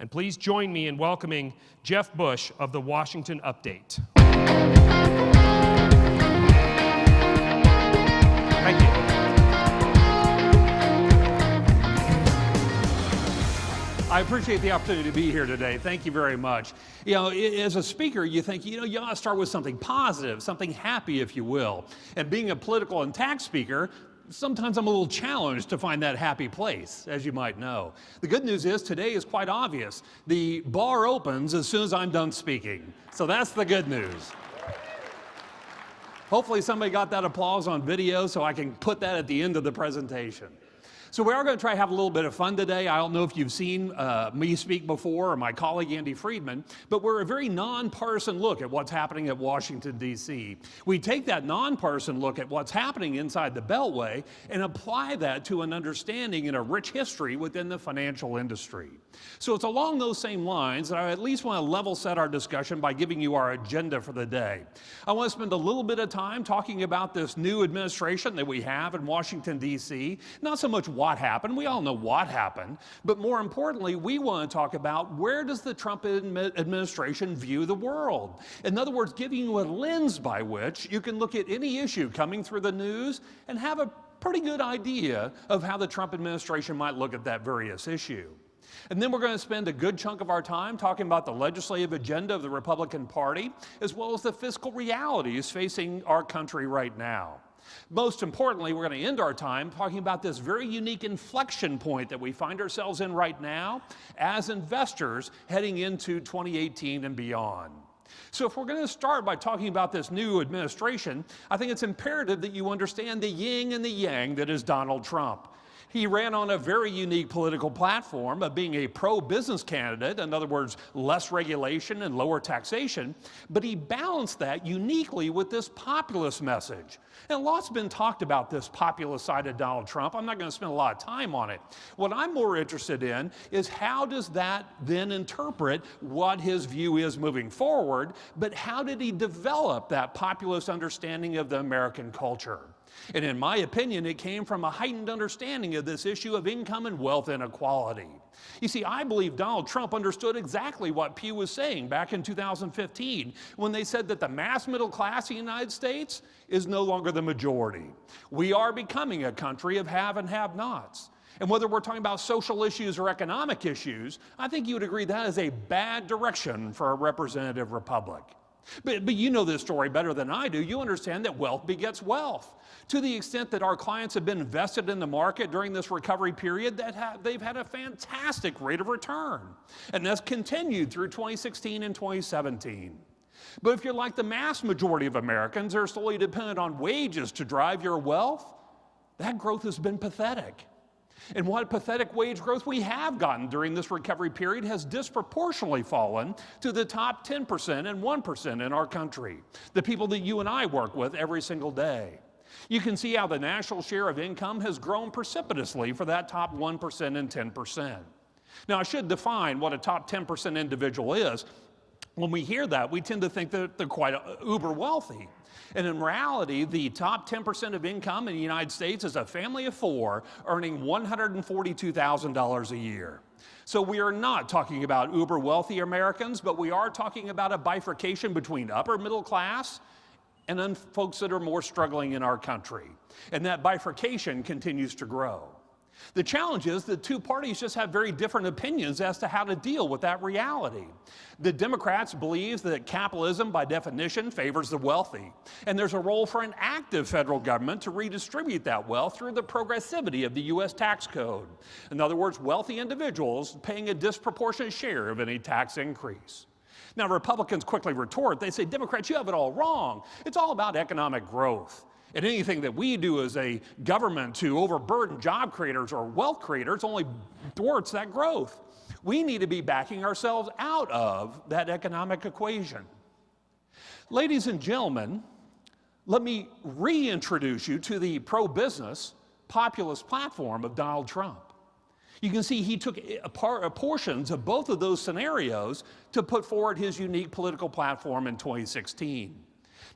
And please join me in welcoming Jeff Bush of the Washington Update. Thank you. I appreciate the opportunity to be here today. Thank you very much. You know, as a speaker, you think, you ought to start with something positive, something happy, if you will. And being a political and tax speaker, sometimes I'm a little challenged to find that happy place, as you might know. The good news is today is quite obvious. The bar opens as soon as I'm done speaking. So that's the good news. Hopefully somebody got that applause on video so I can put that at the end of the presentation. So we are going to try to have a little bit of fun today. I don't know if you've seen me speak before or my colleague Andy Friedman, but we're a very nonpartisan look at what's happening at Washington, D.C. We take that nonpartisan look at what's happening inside the Beltway and apply that to an understanding and a rich history within the financial industry. So it's along those same lines that I at least want to level set our discussion by giving you our agenda for the day. I want to spend a little bit of time talking about this new administration that we have in Washington, D.C. Not so much what happened, we all know what happened, but more importantly, we want to talk about where does the Trump administration view the world? In other words, giving you a lens by which you can look at any issue coming through the news and have a pretty good idea of how the Trump administration might look at that various issue. And then we're going to spend a good chunk of our time talking about the legislative agenda of the Republican Party, as well as the fiscal realities facing our country right now. Most importantly, we're going to end our time talking about this very unique inflection point that we find ourselves in right now as investors heading into 2018 and beyond. So if we're going to start by talking about this new administration, I think it's imperative that you understand the yin and the yang that is Donald Trump. He ran on a very unique political platform of being a pro-business candidate, in other words, less regulation and lower taxation, but he balanced that uniquely with this populist message. And a lot's been talked about this populist side of Donald Trump. I'm not going to spend a lot of time on it. What I'm more interested in is how does that then interpret what his view is moving forward, but how did he develop that populist understanding of the American culture? And in my opinion, it came from a heightened understanding of this issue of income and wealth inequality. You see, I believe Donald Trump understood exactly what Pew was saying back in 2015 when they said that the mass middle class in the United States is no longer the majority. We are becoming a country of have and have-nots. And whether we're talking about social issues or economic issues, I think you would agree that is a bad direction for a representative republic. But you know this story better than I do. You understand that wealth begets wealth. To the extent that our clients have been invested in the market during this recovery period, they've had a fantastic rate of return. And that's continued through 2016 and 2017. But if you're like the mass majority of Americans, they're solely dependent on wages to drive your wealth, that growth has been pathetic. And what pathetic wage growth we have gotten during this recovery period has disproportionately fallen to the top 10% and 1% in our country, the people that you and I work with every single day. You can see how the national share of income has grown precipitously for that top 1% and 10%. Now, I should define what a top 10% individual is. When we hear that, we tend to think that they're quite uber wealthy. And in reality, the top 10% of income in the United States is a family of four earning $142,000 a year. So we are not talking about uber wealthy Americans, but we are talking about a bifurcation between upper middle class and then folks that are more struggling in our country. And that bifurcation continues to grow. The challenge is the two parties just have very different opinions as to how to deal with that reality. The Democrats believe that capitalism, by definition, favors the wealthy, and there's a role for an active federal government to redistribute that wealth through the progressivity of the U.S. tax code. In other words, wealthy individuals paying a disproportionate share of any tax increase. Now, Republicans quickly retort. They say, Democrats, you have it all wrong. It's all about economic growth. And anything that we do as a government to overburden job creators or wealth creators only thwarts that growth. We need to be backing ourselves out of that economic equation. Ladies and gentlemen, let me reintroduce you to the pro-business populist platform of Donald Trump. You can see he took portions of both of those scenarios to put forward his unique political platform in 2016.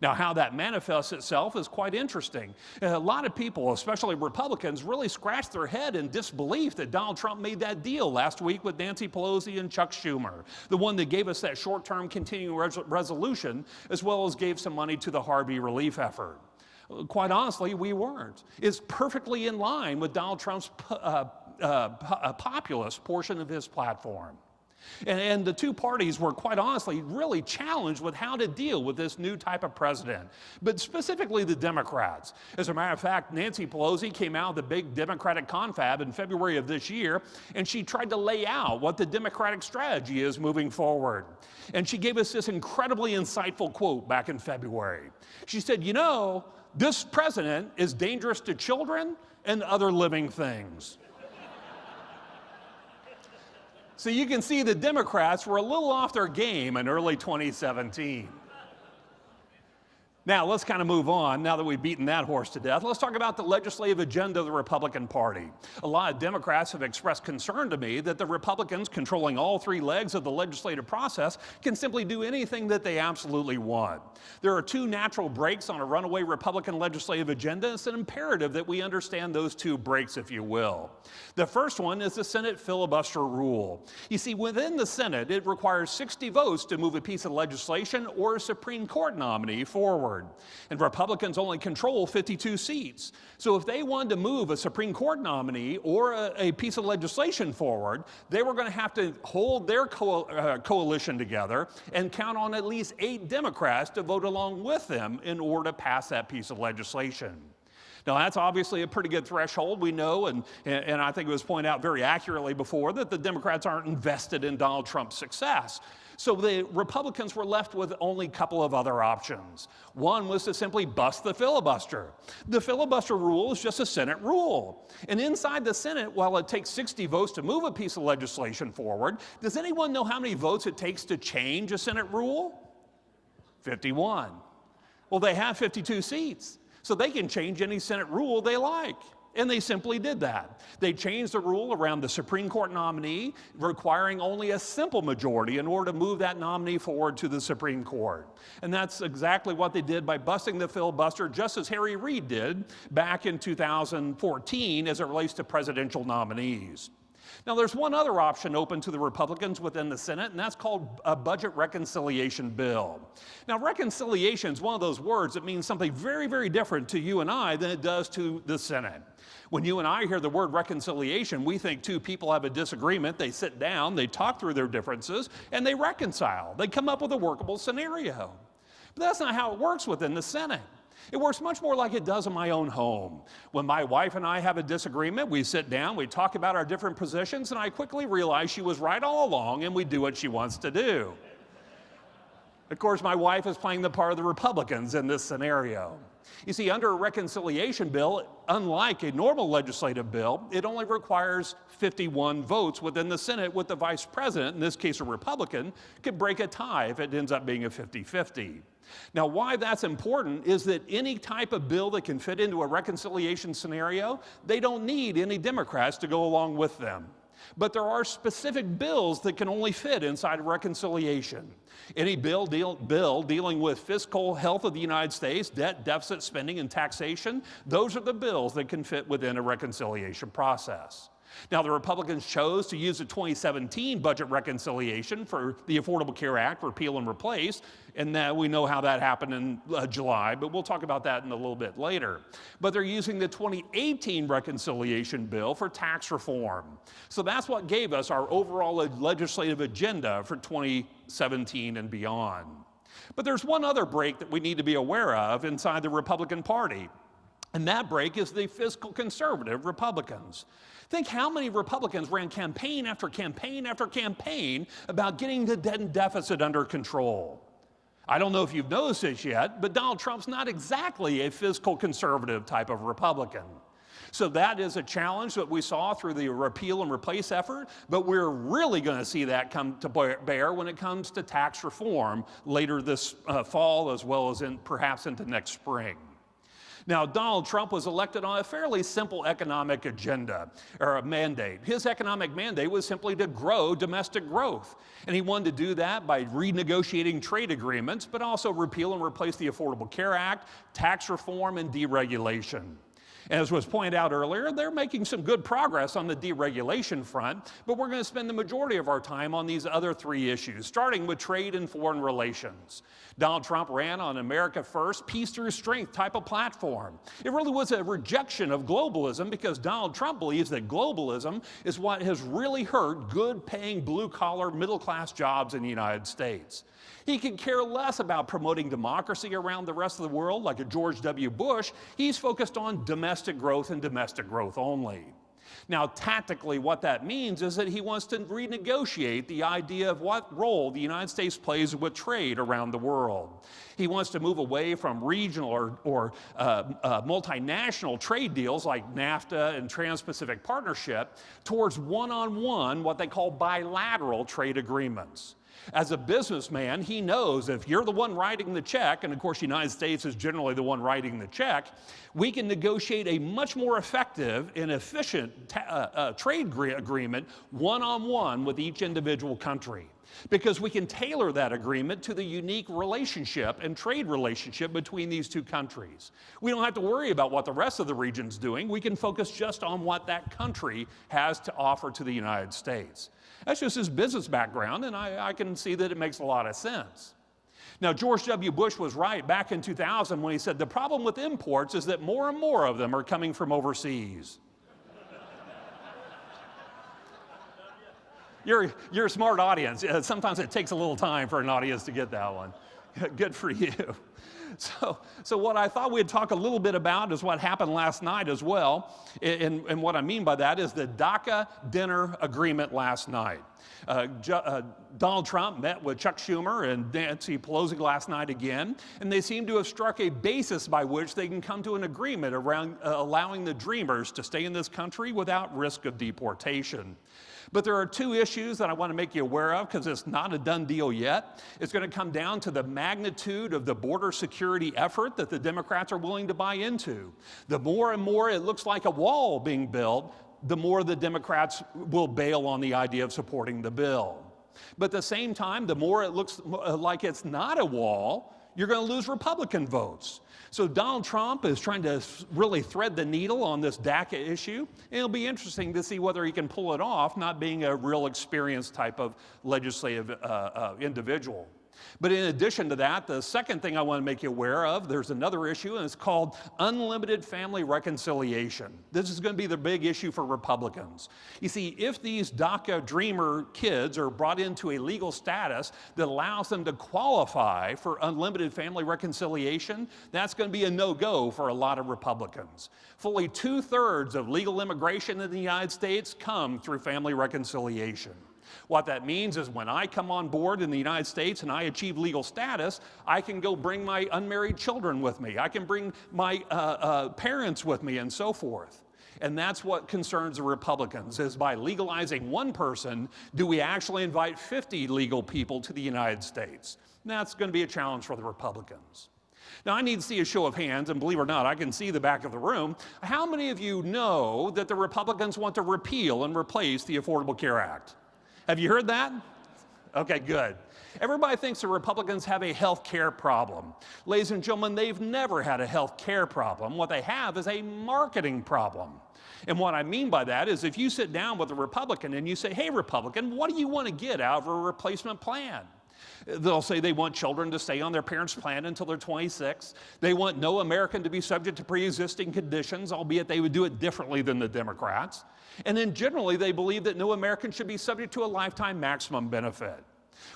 Now, how that manifests itself is quite interesting. A lot of people, especially Republicans, really scratch their head in disbelief that Donald Trump made that deal last week with Nancy Pelosi and Chuck Schumer, the one that gave us that short-term continuing resolution, as well as gave some money to the Harvey relief effort. Quite honestly, we weren't. It's perfectly in line with Donald Trump's populist portion of his platform. And the two parties were, quite honestly, really challenged with how to deal with this new type of president, but specifically the Democrats. As a matter of fact, Nancy Pelosi came out of the big Democratic confab in February of this year, and she tried to lay out what the Democratic strategy is moving forward. And she gave us this incredibly insightful quote back in February. She said, "You know, this president is dangerous to children and other living things." So you can see the Democrats were a little off their game in early 2017. Now, let's kind of move on. Now that we've beaten that horse to death, let's talk about the legislative agenda of the Republican Party. A lot of Democrats have expressed concern to me that the Republicans, controlling all three legs of the legislative process, can simply do anything that they absolutely want. There are two natural breaks on a runaway Republican legislative agenda. It's an imperative that we understand those two breaks, if you will. The first one is the Senate filibuster rule. You see, within the Senate, it requires 60 votes to move a piece of legislation or a Supreme Court nominee forward. And Republicans only control 52 seats. So if they wanted to move a Supreme Court nominee or a piece of legislation forward, they were going to have to hold their coalition together and count on at least 8 Democrats to vote along with them in order to pass that piece of legislation. Now, that's obviously a pretty good threshold. We know, and I think it was pointed out very accurately before, that the Democrats aren't invested in Donald Trump's success. So the Republicans were left with only a couple of other options. One was to simply bust the filibuster. The filibuster rule is just a Senate rule. And inside the Senate, while it takes 60 votes to move a piece of legislation forward, does anyone know how many votes it takes to change a Senate rule? 51. Well, they have 52 seats, so they can change any Senate rule they like. And they simply did that. They changed the rule around the Supreme Court nominee, requiring only a simple majority in order to move that nominee forward to the Supreme Court. And that's exactly what they did by busting the filibuster, just as Harry Reid did back in 2014 as it relates to presidential nominees. Now, there's one other option open to the Republicans within the Senate, and that's called a budget reconciliation bill. Now, reconciliation is one of those words that means something very, very different to you and I than it does to the Senate. When you and I hear the word reconciliation, we think two people have a disagreement, they sit down, they talk through their differences, and they reconcile. They come up with a workable scenario. But that's not how it works within the Senate. It works much more like it does in my own home. When my wife and I have a disagreement, we sit down, we talk about our different positions, and I quickly realize she was right all along, and we do what she wants to do. Of course, my wife is playing the part of the Republicans in this scenario. You see, under a reconciliation bill, unlike a normal legislative bill, it only requires 51 votes within the Senate, with the vice president, in this case a Republican, could break a tie if it ends up being a 50-50. Now, why that's important is that any type of bill that can fit into a reconciliation scenario, they don't need any Democrats to go along with them. But there are specific bills that can only fit inside of reconciliation. Any bill dealing with fiscal health of the United States, debt, deficit, spending, and taxation, those are the bills that can fit within a reconciliation process. Now, the Republicans chose to use the 2017 budget reconciliation for the Affordable Care Act, repeal and replace, and we know how that happened in July, but we'll talk about that in a little bit later. But they're using the 2018 reconciliation bill for tax reform. So that's what gave us our overall legislative agenda for 2017 and beyond. But there's one other break that we need to be aware of inside the Republican Party, and that break is the fiscal conservative Republicans. Think how many Republicans ran campaign after campaign after campaign about getting the debt and deficit under control. I don't know if you've noticed this yet, but Donald Trump's not exactly a fiscal conservative type of Republican. So that is a challenge that we saw through the repeal and replace effort, but we're really going to see that come to bear when it comes to tax reform later this fall, as well as perhaps into next spring. Now, Donald Trump was elected on a fairly simple economic agenda, or a mandate. His economic mandate was simply to grow domestic growth. And he wanted to do that by renegotiating trade agreements, but also repeal and replace the Affordable Care Act, tax reform, and deregulation. And as was pointed out earlier, they're making some good progress on the deregulation front, but we're going to spend the majority of our time on these other three issues, starting with trade and foreign relations. Donald Trump ran on America First, peace through strength type of platform. It really was a rejection of globalism because Donald Trump believes that globalism is what has really hurt good-paying, blue-collar, middle-class jobs in the United States. He could care less about promoting democracy around the rest of the world like a George W. Bush. He's focused on domestic growth and domestic growth only. Now, tactically, what that means is that he wants to renegotiate the idea of what role the United States plays with trade around the world. He wants to move away from regional or multinational trade deals like NAFTA and Trans-Pacific Partnership towards one-on-one, what they call bilateral trade agreements. As a businessman, he knows if you're the one writing the check, and of course the United States is generally the one writing the check, we can negotiate a much more effective and efficient trade agreement one-on-one with each individual country. Because we can tailor that agreement to the unique relationship and trade relationship between these two countries. We don't have to worry about what the rest of the region's doing. We can focus just on what that country has to offer to the United States. That's just his business background, and I can see that it makes a lot of sense. Now, George W. Bush was right back in 2000 when he said the problem with imports is that more and more of them are coming from overseas. You're a smart audience. Sometimes it takes a little time for an audience to get that one. Good for you. So what I thought we'd talk a little bit about is what happened last night as well. And what I mean by that is the DACA dinner agreement last night. Donald Trump met with Chuck Schumer and Nancy Pelosi last night again, and they seem to have struck a basis by which they can come to an agreement around allowing the Dreamers to stay in this country without risk of deportation. But there are two issues that I want to make you aware of because it's not a done deal yet. It's going to come down to the magnitude of the border security effort that the Democrats are willing to buy into. The more and more it looks like a wall being built, the more the Democrats will bail on the idea of supporting the bill. But at the same time, the more it looks like it's not a wall, you're going to lose Republican votes. So Donald Trump is trying to really thread the needle on this DACA issue. And it'll be interesting to see whether he can pull it off, not being a real experienced type of legislative individual. But in addition to that, the second thing I want to make you aware of, there's another issue, and it's called unlimited family reconciliation. This is going to be the big issue for Republicans. You see, if these DACA Dreamer kids are brought into a legal status that allows them to qualify for unlimited family reconciliation, that's going to be a no-go for a lot of Republicans. Fully 2/3 of legal immigration in the United States come through family reconciliation. What that means is when I come on board in the United States and I achieve legal status, I can go bring my unmarried children with me. I can bring my parents with me and so forth. And that's what concerns the Republicans, is by legalizing one person, do we actually invite 50 legal people to the United States? And that's going to be a challenge for the Republicans. Now, I need to see a show of hands, and believe it or not, I can see the back of the room. How many of you know that the Republicans want to repeal and replace the Affordable Care Act? Have you heard that? Okay, good. Everybody thinks the Republicans have a health care problem. Ladies and gentlemen, they've never had a health care problem. What they have is a marketing problem. And what I mean by that is if you sit down with a Republican and you say, hey, Republican, what do you want to get out of a replacement plan? They'll say they want children to stay on their parents' plan until they're 26. They want no American to be subject to pre-existing conditions, albeit they would do it differently than the Democrats. And then generally, they believe that no American should be subject to a lifetime maximum benefit.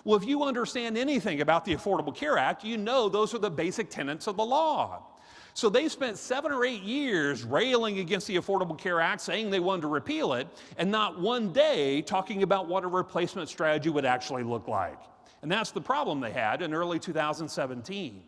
Well, if you understand anything about the Affordable Care Act, you know those are the basic tenets of the law. So they spent 7 or 8 years railing against the Affordable Care Act, saying they wanted to repeal it, and not one day talking about what a replacement strategy would actually look like. And that's the problem they had in early 2017.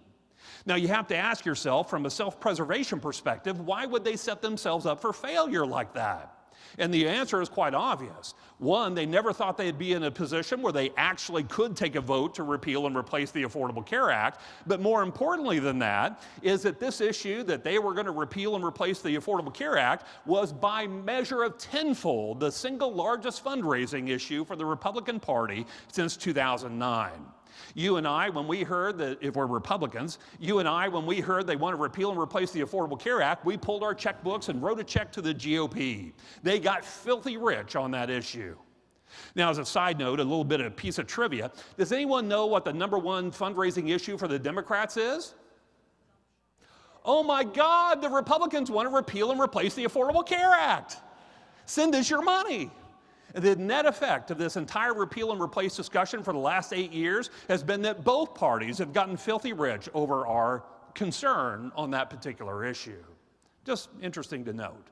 Now, you have to ask yourself, from a self-preservation perspective, why would they set themselves up for failure like that? And the answer is quite obvious. One, they never thought they'd be in a position where they actually could take a vote to repeal and replace the Affordable Care Act. But more importantly than that is that this issue that they were going to repeal and replace the Affordable Care Act was by measure of tenfold the single largest fundraising issue for the Republican Party since 2009. You and I, when we heard that, if we're Republicans, when we heard they want to repeal and replace the Affordable Care Act, we pulled our checkbooks and wrote a check to the GOP. They got filthy rich on that issue. Now, as a side note, a little bit of a piece of trivia. Does anyone know what the #1 fundraising issue for the Democrats is? Oh my God, the Republicans want to repeal and replace the Affordable Care Act. Send us your money. The net effect of this entire repeal and replace discussion for the last 8 years has been that both parties have gotten filthy rich over our concern on that particular issue. Just interesting to note.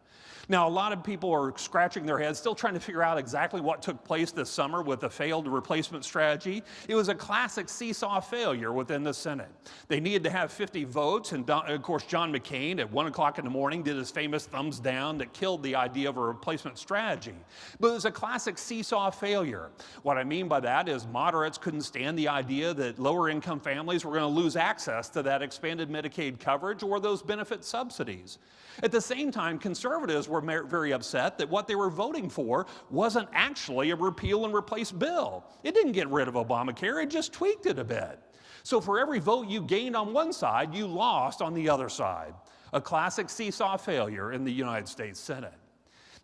Now, a lot of people are scratching their heads, still trying to figure out exactly what took place this summer with the failed replacement strategy. It was a classic seesaw failure within the Senate. They needed to have 50 votes, and of course, John McCain at 1 o'clock in the morning did his famous thumbs down that killed the idea of a replacement strategy. But it was a classic seesaw failure. What I mean by that is moderates couldn't stand the idea that lower income families were going to lose access to that expanded Medicaid coverage or those benefit subsidies. At the same time, conservatives were very upset that what they were voting for wasn't actually a repeal and replace bill. It didn't get rid of Obamacare, it just tweaked it a bit. So for every vote you gained on one side, you lost on the other side. A classic seesaw failure in the United States Senate.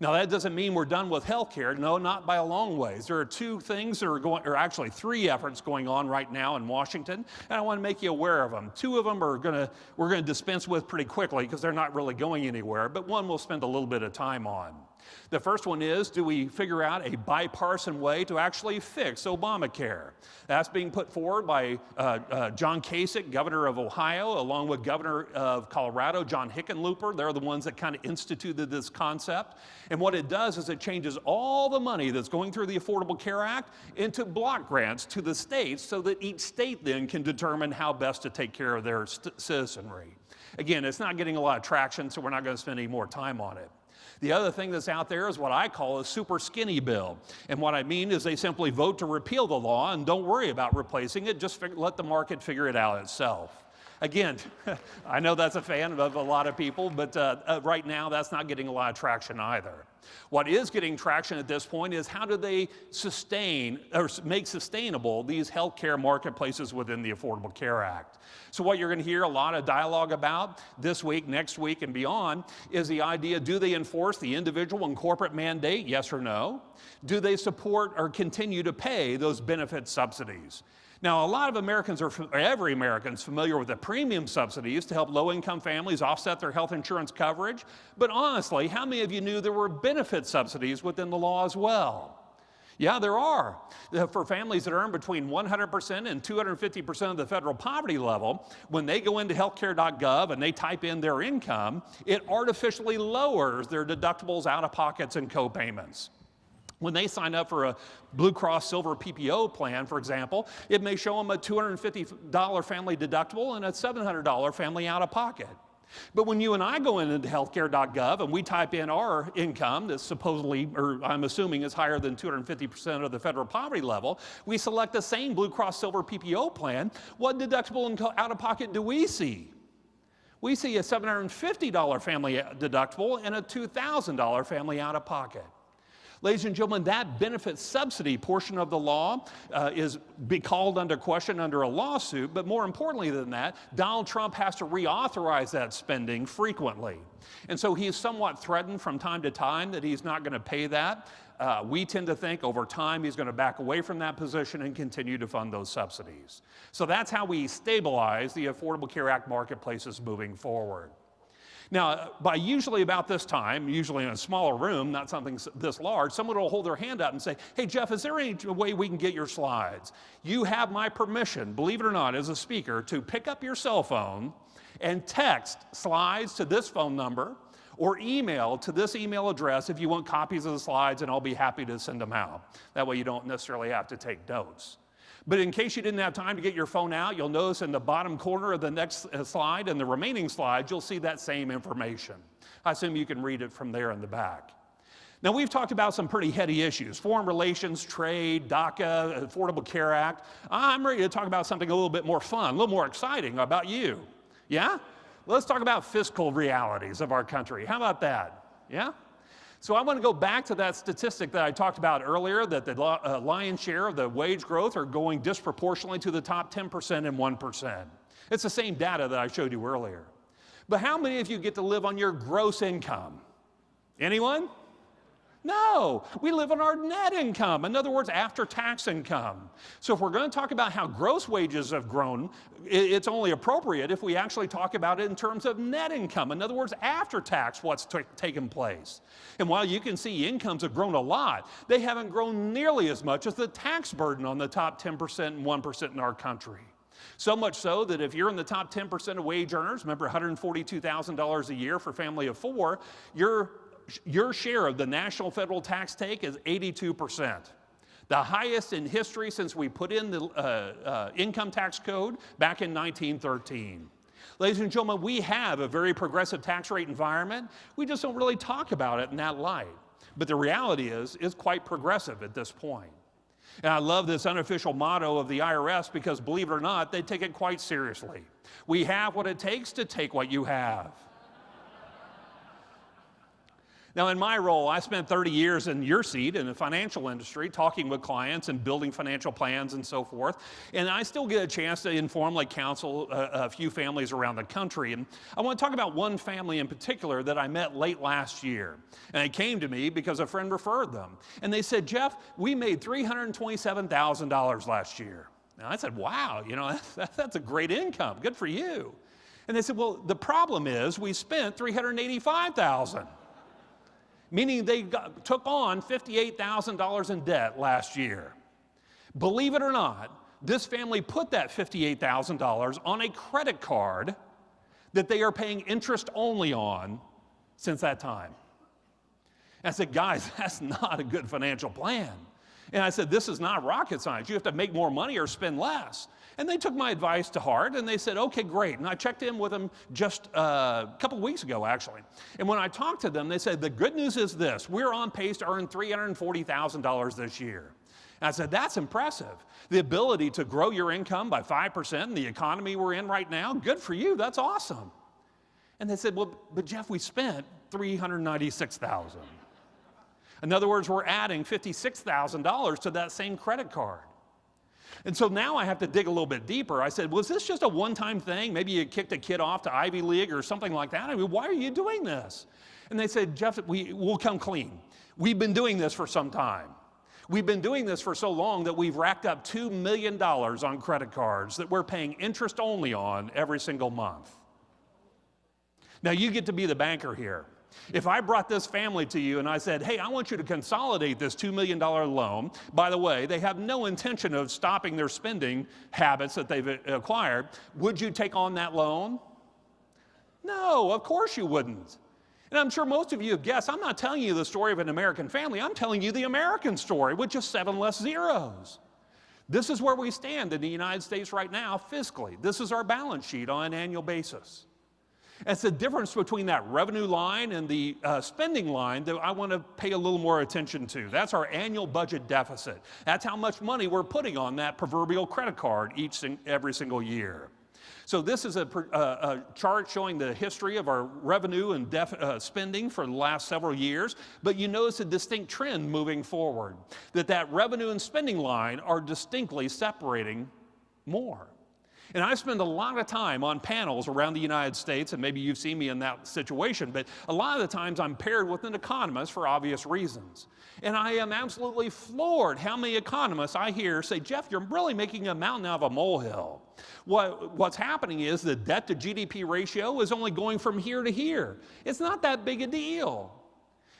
Now, that doesn't mean we're done with health care. No, not by a long ways. There are two things that are going, or actually three efforts going on right now in Washington, and I want to make you aware of them. Two of them we're going to dispense with pretty quickly because they're not really going anywhere, but one we'll spend a little bit of time on. The first one is, do we figure out a bipartisan way to actually fix Obamacare? That's being put forward by John Kasich, governor of Ohio, along with governor of Colorado, John Hickenlooper. They're the ones that kind of instituted this concept. And what it does is it changes all the money that's going through the Affordable Care Act into block grants to the states so that each state then can determine how best to take care of their citizenry. Again, it's not getting a lot of traction, so we're not going to spend any more time on it. The other thing that's out there is what I call a super skinny bill. And what I mean is they simply vote to repeal the law and don't worry about replacing it, just let the market figure it out itself. Again, I know that's a fan of a lot of people, but right now that's not getting a lot of traction either. What is getting traction at this point is how do they sustain or make sustainable these healthcare marketplaces within the Affordable Care Act. So what you're going to hear a lot of dialogue about this week, next week, and beyond is the idea, do they enforce the individual and corporate mandate, yes or no? Do they support or continue to pay those benefit subsidies? Now, a lot of Americans, every American's familiar with the premium subsidies to help low-income families offset their health insurance coverage. But honestly, how many of you knew there were benefit subsidies within the law as well? Yeah, there are. For families that earn between 100% and 250% of the federal poverty level, when they go into healthcare.gov and they type in their income, it artificially lowers their deductibles, out-of-pockets, and co-payments. When they sign up for a Blue Cross Silver PPO plan, for example, it may show them a $250 family deductible and a $700 family out-of-pocket. But when you and I go into healthcare.gov and we type in our income that's supposedly, or I'm assuming is higher than 250% of the federal poverty level, we select the same Blue Cross Silver PPO plan. What deductible and out-of-pocket do we see? We see a $750 family deductible and a $2,000 family out-of-pocket. Ladies and gentlemen, that benefit subsidy portion of the law is being called under question under a lawsuit, but more importantly than that, Donald Trump has to reauthorize that spending frequently. And so he's somewhat threatened from time to time that he's not going to pay that. We tend to think over time he's going to back away from that position and continue to fund those subsidies. So that's how we stabilize the Affordable Care Act marketplaces moving forward. Now, by usually about this time, usually in a smaller room, not something this large, someone will hold their hand up and say, hey, Jeff, is there any way we can get your slides? You have my permission, believe it or not, as a speaker, to pick up your cell phone and text slides to this phone number or email to this email address if you want copies of the slides, and I'll be happy to send them out. That way you don't necessarily have to take notes. But in case you didn't have time to get your phone out, you'll notice in the bottom corner of the next slide and the remaining slides, you'll see that same information. I assume you can read it from there in the back. Now, we've talked about some pretty heady issues: foreign relations, trade, DACA, Affordable Care Act. I'm ready to talk about something a little bit more fun, a little more exciting. How about you? Yeah? Let's talk about fiscal realities of our country. How about that? Yeah? So I want to go back to that statistic that I talked about earlier, that the lion's share of the wage growth are going disproportionately to the top 10% and 1%. It's the same data that I showed you earlier. But how many of you get to live on your gross income? Anyone? No, we live on our net income. In other words, after-tax income. So if we're going to talk about how gross wages have grown, it's only appropriate if we actually talk about it in terms of net income. In other words, after tax, what's taken place. And while you can see incomes have grown a lot, they haven't grown nearly as much as the tax burden on the top 10% and 1% in our country. So much so that if you're in the top 10% of wage earners, remember $142,000 a year for a family of four, your share of the national federal tax take is 82%. The highest in history since we put in the income tax code back in 1913. Ladies and gentlemen, we have a very progressive tax rate environment. We just don't really talk about it in that light. But the reality is, it's quite progressive at this point. And I love this unofficial motto of the IRS because, believe it or not, they take it quite seriously. We have what it takes to take what you have. Now, in my role, I spent 30 years in your seat in the financial industry, talking with clients and building financial plans and so forth. And I still get a chance to informally counsel a few families around the country. And I want to talk about one family in particular that I met late last year. And they came to me because a friend referred them. And they said, Jeff, we made $327,000 last year. Now, I said, wow, you know, that's a great income. Good for you. And they said, well, the problem is we spent $385,000. Meaning they took on $58,000 in debt last year. Believe it or not, this family put that $58,000 on a credit card that they are paying interest only on since that time. And I said, guys, that's not a good financial plan. And I said, this is not rocket science. You have to make more money or spend less. And they took my advice to heart, and they said, okay, great. And I checked in with them just a couple of weeks ago, actually. And when I talked to them, they said, the good news is this: we're on pace to earn $340,000 this year. And I said, that's impressive. The ability to grow your income by 5% in the economy we're in right now, good for you, that's awesome. And they said, well, but Jeff, we spent $396,000. In other words, we're adding $56,000 to that same credit card. And so now I have to dig a little bit deeper. I said, was this just a one-time thing? Maybe you kicked a kid off to Ivy League or something like that. I mean, why are you doing this? And they said, Jeff, we'll come clean. We've been doing this for some time. We've been doing this for so long that we've racked up $2 million on credit cards that we're paying interest only on every single month. Now, you get to be the banker here. If I brought this family to you and I said, hey, I want you to consolidate this $2 million loan. By the way, they have no intention of stopping their spending habits that they've acquired. Would you take on that loan? No, of course you wouldn't. And I'm sure most of you have guessed, I'm not telling you the story of an American family. I'm telling you the American story with just 7 less zeros. This is where we stand in the United States right now fiscally. This is our balance sheet on an annual basis. It's the difference between that revenue line and the spending line that I want to pay a little more attention to. That's our annual budget deficit. That's how much money we're putting on that proverbial credit card every single year. So this is a chart showing the history of our revenue and spending for the last several years, but you notice a distinct trend moving forward, that revenue and spending line are distinctly separating more. And I spend a lot of time on panels around the United States, and maybe you've seen me in that situation, but a lot of the times I'm paired with an economist for obvious reasons. And I am absolutely floored how many economists I hear say, Jeff, you're really making a mountain out of a molehill. What's happening is the debt to GDP ratio is only going from here to here. It's not that big a deal.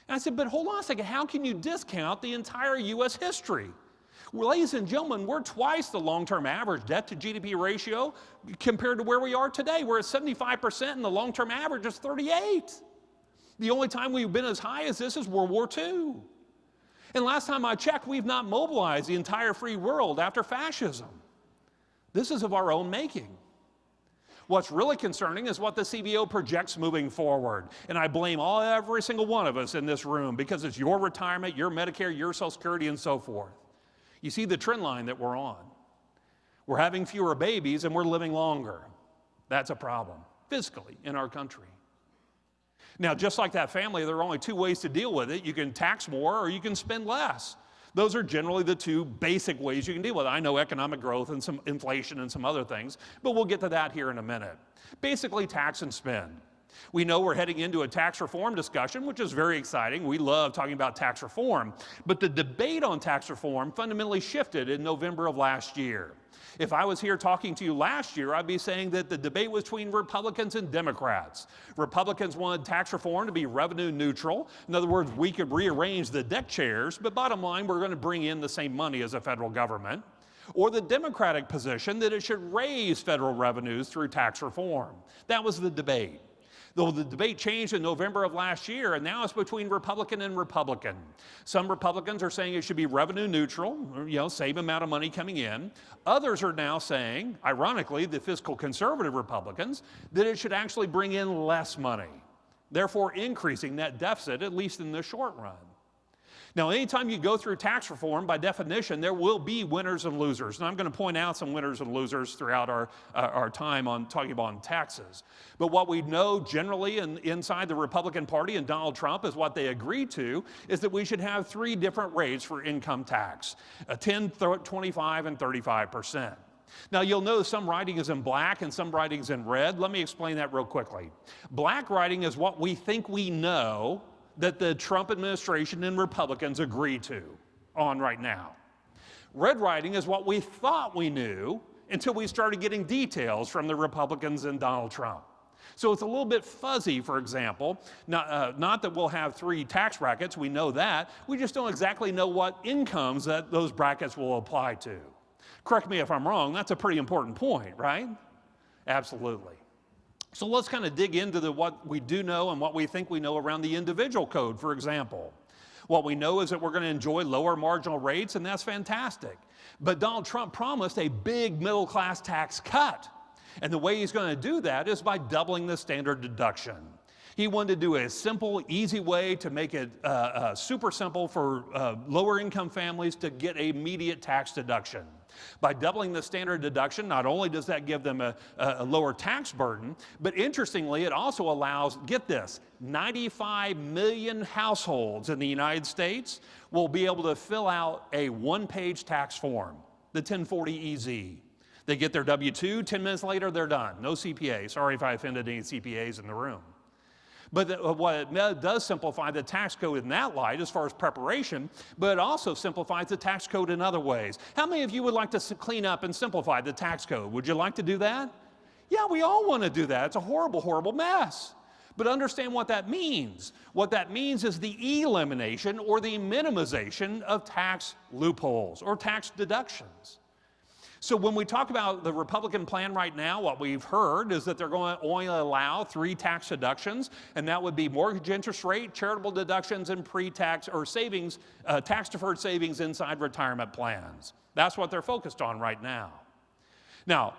And I said, but hold on a second, how can you discount the entire U.S. history? Well, ladies and gentlemen, we're twice the long-term average debt to GDP ratio compared to where we are today. We're at 75% and the long-term average is 38%. The only time we've been as high as this is World War II. And last time I checked, we've not mobilized the entire free world after fascism. This is of our own making. What's really concerning is what the CBO projects moving forward. And I blame every single one of us in this room because it's your retirement, your Medicare, your Social Security, and so forth. You see the trend line that we're on. We're having fewer babies and we're living longer. That's a problem, fiscally, in our country. Now, just like that family, there are only two ways to deal with it. You can tax more or you can spend less. Those are generally the two basic ways you can deal with it. I know economic growth and some inflation and some other things, but we'll get to that here in a minute. Basically, tax and spend. We know we're heading into a tax reform discussion, which is very exciting. We love talking about tax reform. But the debate on tax reform fundamentally shifted in November of last year. If I was here talking to you last year, I'd be saying that the debate was between Republicans and Democrats. Republicans wanted tax reform to be revenue neutral. In other words, we could rearrange the deck chairs, but bottom line, we're going to bring in the same money as the federal government. Or the Democratic position that it should raise federal revenues through tax reform. That was the debate. Though the debate changed in November of last year, and now it's between Republican and Republican. Some Republicans are saying it should be revenue neutral, same amount of money coming in. Others are now saying, ironically, the fiscal conservative Republicans, that it should actually bring in less money, therefore increasing that deficit, at least in the short run. Now, anytime you go through tax reform, by definition, there will be winners and losers. And I'm going to point out some winners and losers throughout our time on talking about taxes. But what we know generally inside the Republican Party and Donald Trump is what they agreed to is that we should have three different rates for income tax, 10, 25, and 35%. Now, you'll notice some writing is in black and some writing is in red. Let me explain that real quickly. Black writing is what we think we know that the Trump administration and Republicans agree to on right now. Red writing is what we thought we knew until we started getting details from the Republicans and Donald Trump. So it's a little bit fuzzy, for example. Not that we'll have three tax brackets, we know that. We just don't exactly know what incomes that those brackets will apply to. Correct me if I'm wrong, that's a pretty important point, right? Absolutely. So let's kind of dig into what we do know and what we think we know around the individual code, for example. What we know is that we're going to enjoy lower marginal rates, and that's fantastic. But Donald Trump promised a big middle-class tax cut. And the way he's going to do that is by doubling the standard deduction. He wanted to do a simple, easy way to make it super simple for lower-income families to get an immediate tax deduction. By doubling the standard deduction, not only does that give them a lower tax burden, but interestingly, it also allows, get this, 95 million households in the United States will be able to fill out a one-page tax form, the 1040EZ. They get their W-2, 10 minutes later, they're done. No CPA. Sorry if I offended any CPAs in the room. But what it does simplify the tax code in that light as far as preparation, but it also simplifies the tax code in other ways. How many of you would like to clean up and simplify the tax code? Would you like to do that? Yeah, we all want to do that. It's a horrible, horrible mess. But understand what that means. What that means is the elimination or the minimization of tax loopholes or tax deductions. So when we talk about the Republican plan right now, what we've heard is that they're going to only allow 3 tax deductions, and that would be mortgage interest rate, charitable deductions, and pre-tax or savings, tax-deferred savings inside retirement plans. That's what they're focused on right now. Now,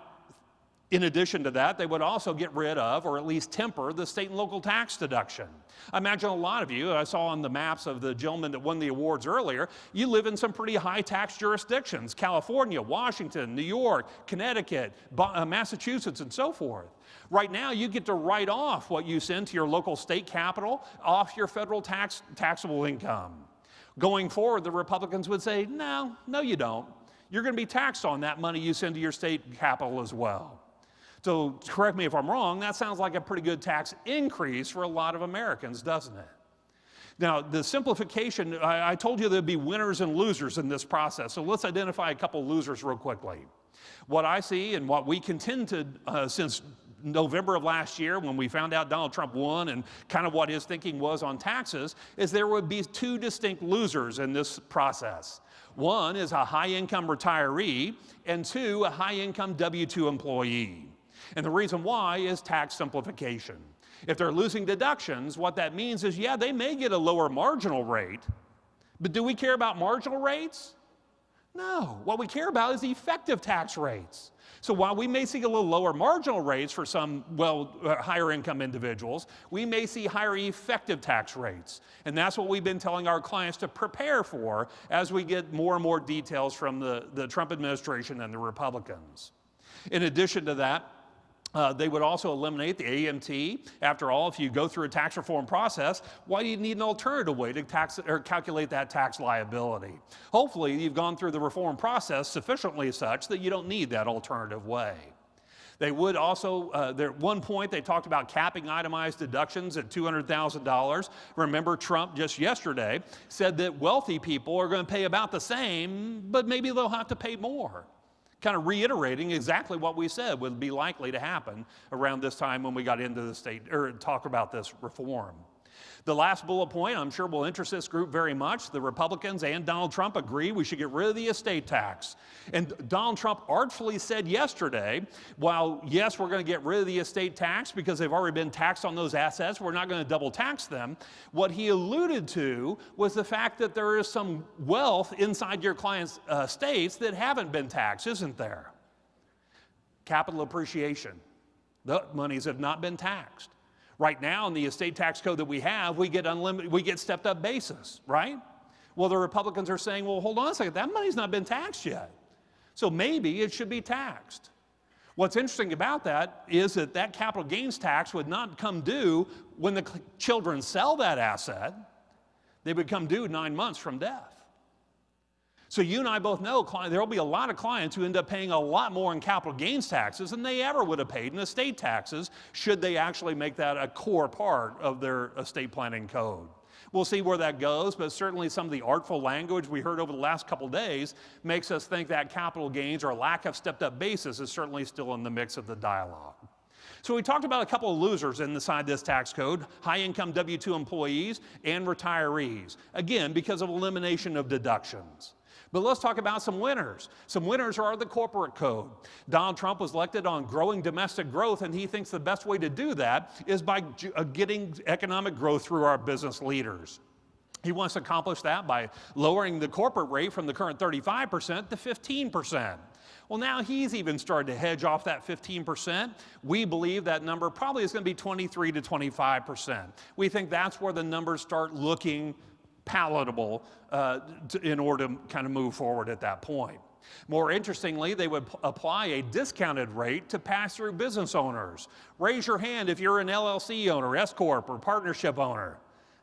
in addition to that, they would also get rid of, or at least temper, the state and local tax deduction. I imagine a lot of you, I saw on the maps of the gentleman that won the awards earlier, you live in some pretty high tax jurisdictions, California, Washington, New York, Connecticut, Massachusetts, and so forth. Right now, you get to write off what you send to your local state capital off your federal taxable income. Going forward, the Republicans would say, no, you don't. You're going to be taxed on that money you send to your state capital as well. So correct me if I'm wrong, that sounds like a pretty good tax increase for a lot of Americans, doesn't it? Now, the simplification, I told you there'd be winners and losers in this process, so let's identify a couple losers real quickly. What I see and what we contend to, since November of last year when we found out Donald Trump won and kind of what his thinking was on taxes, is there would be 2 distinct losers in this process. One is a high-income retiree, and 2, a high-income W-2 employee. And the reason why is tax simplification. If they're losing deductions, what that means is, yeah, they may get a lower marginal rate, but do we care about marginal rates? No, what we care about is the effective tax rates. So while we may see a little lower marginal rates for some, higher income individuals, we may see higher effective tax rates. And that's what we've been telling our clients to prepare for as we get more and more details from the Trump administration and the Republicans. In addition to that, they would also eliminate the AMT. After all, if you go through a tax reform process, why do you need an alternative way to calculate that tax liability? Hopefully, you've gone through the reform process sufficiently such that you don't need that alternative way. They would also, at one point, they talked about capping itemized deductions at $200,000. Remember, Trump just yesterday said that wealthy people are going to pay about the same, but maybe they'll have to pay more. Kind of reiterating exactly what we said would be likely to happen around this time when we got into the state, or talk about this reform. The last bullet point, I'm sure will interest this group very much. The Republicans and Donald Trump agree we should get rid of the estate tax. And Donald Trump artfully said yesterday, while yes, we're going to get rid of the estate tax because they've already been taxed on those assets, we're not going to double tax them. What he alluded to was the fact that there is some wealth inside your clients' estates that haven't been taxed, isn't there? Capital appreciation. The monies have not been taxed. Right now, in the estate tax code that we have, we get unlimited, we get stepped up basis, right? Well, the Republicans are saying, well, hold on a second, that money's not been taxed yet. So maybe it should be taxed. What's interesting about that is that that capital gains tax would not come due when the children sell that asset. They would come due 9 months from death. So you and I both know there will be a lot of clients who end up paying a lot more in capital gains taxes than they ever would have paid in estate taxes should they actually make that a core part of their estate planning code. We'll see where that goes, but certainly some of the artful language we heard over the last couple of days makes us think that capital gains or lack of stepped up basis is certainly still in the mix of the dialogue. So we talked about a couple of losers inside this tax code, high-income W-2 employees and retirees, again, because of elimination of deductions. But let's talk about some winners. Some winners are the corporate code. Donald Trump was elected on growing domestic growth, and he thinks the best way to do that is by getting economic growth through our business leaders. He wants to accomplish that by lowering the corporate rate from the current 35% to 15%. Well, now he's even started to hedge off that 15%. We believe that number probably is going to be 23 to 25%. We think that's where the numbers start looking palatable in order to kind of move forward at that point. More interestingly, they would apply a discounted rate to pass-through business owners. Raise your hand if you're an LLC owner, S-Corp, or partnership owner.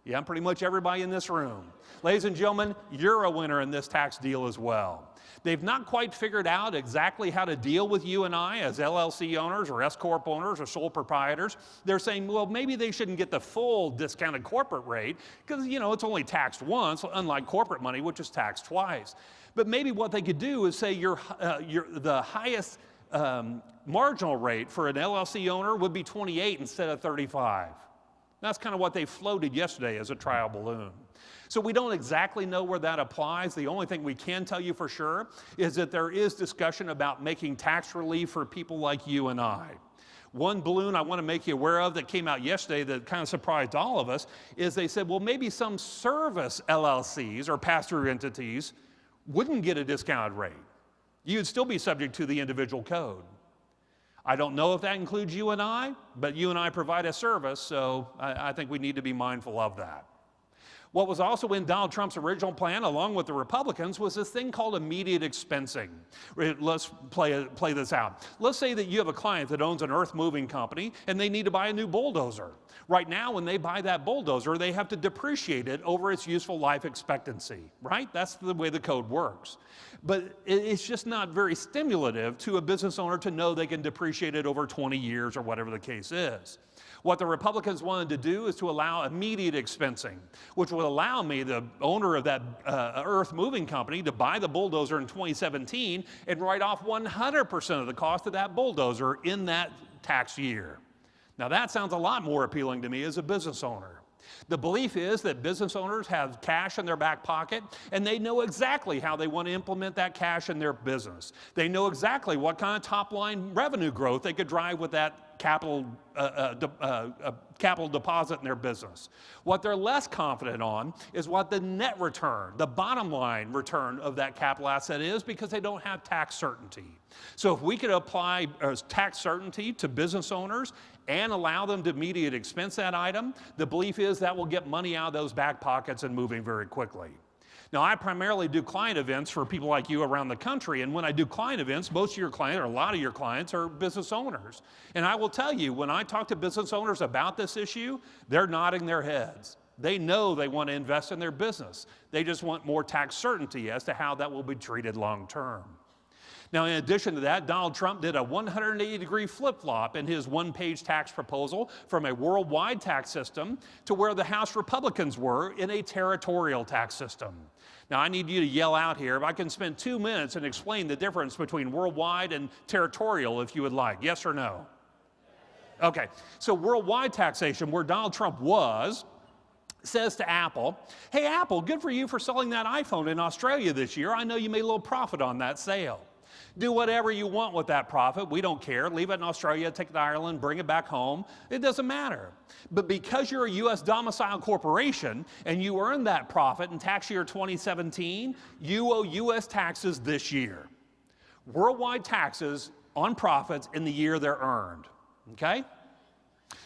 Yeah, pretty much everybody in this room. Ladies and gentlemen, you're a winner in this tax deal as well. They've not quite figured out exactly how to deal with you and I as LLC owners or S-Corp owners or sole proprietors. They're saying, well, maybe they shouldn't get the full discounted corporate rate because, you know, it's only taxed once, unlike corporate money, which is taxed twice. But maybe what they could do is say the highest marginal rate for an LLC owner would be 28 instead of 35. That's kind of what they floated yesterday as a trial balloon. So we don't exactly know where that applies. The only thing we can tell you for sure is that there is discussion about making tax relief for people like you and I. One balloon I want to make you aware of that came out yesterday that kind of surprised all of us is they said, well, maybe some service LLCs or pass-through entities wouldn't get a discounted rate. You'd still be subject to the individual code. I don't know if that includes you and I, but you and I provide a service, so I think we need to be mindful of that. What was also in Donald Trump's original plan, along with the Republicans, was this thing called immediate expensing. Let's play this out. Let's say that you have a client that owns an earth-moving company, and they need to buy a new bulldozer. Right now, when they buy that bulldozer, they have to depreciate it over its useful life expectancy, right? That's the way the code works. But it's just not very stimulative to a business owner to know they can depreciate it over 20 years or whatever the case is. What the Republicans wanted to do is to allow immediate expensing, which would allow me, the owner of that earth-moving company, to buy the bulldozer in 2017 and write off 100% of the cost of that bulldozer in that tax year. Now that sounds a lot more appealing to me as a business owner. The belief is that business owners have cash in their back pocket, and they know exactly how they want to implement that cash in their business. They know exactly what kind of top-line revenue growth they could drive with that capital capital deposit in their business. What they're less confident on is what the net return, the bottom line return of that capital asset is, because they don't have tax certainty. So if we could apply tax certainty to business owners and allow them to immediate expense that item, the belief is that will get money out of those back pockets and moving very quickly. Now, I primarily do client events for people like you around the country, and when I do client events, most of your clients, or a lot of your clients, are business owners. And I will tell you, when I talk to business owners about this issue, they're nodding their heads. They know they want to invest in their business. They just want more tax certainty as to how that will be treated long term. Now, in addition to that, Donald Trump did a 180-degree flip-flop in his one-page tax proposal from a worldwide tax system to where the House Republicans were in a territorial tax system. Now, I need you to yell out here. If I can spend 2 minutes and explain the difference between worldwide and territorial, if you would like. Yes or no? Okay, so worldwide taxation, where Donald Trump was, says to Apple, hey, Apple, good for you for selling that iPhone in Australia this year. I know you made a little profit on that sale. Do whatever you want with that profit. We don't care. Leave it in Australia, take it to Ireland, bring it back home. It doesn't matter. But because you're a U.S. domiciled corporation and you earned that profit in tax year 2017, you owe U.S. taxes this year. Worldwide taxes on profits in the year they're earned. Okay?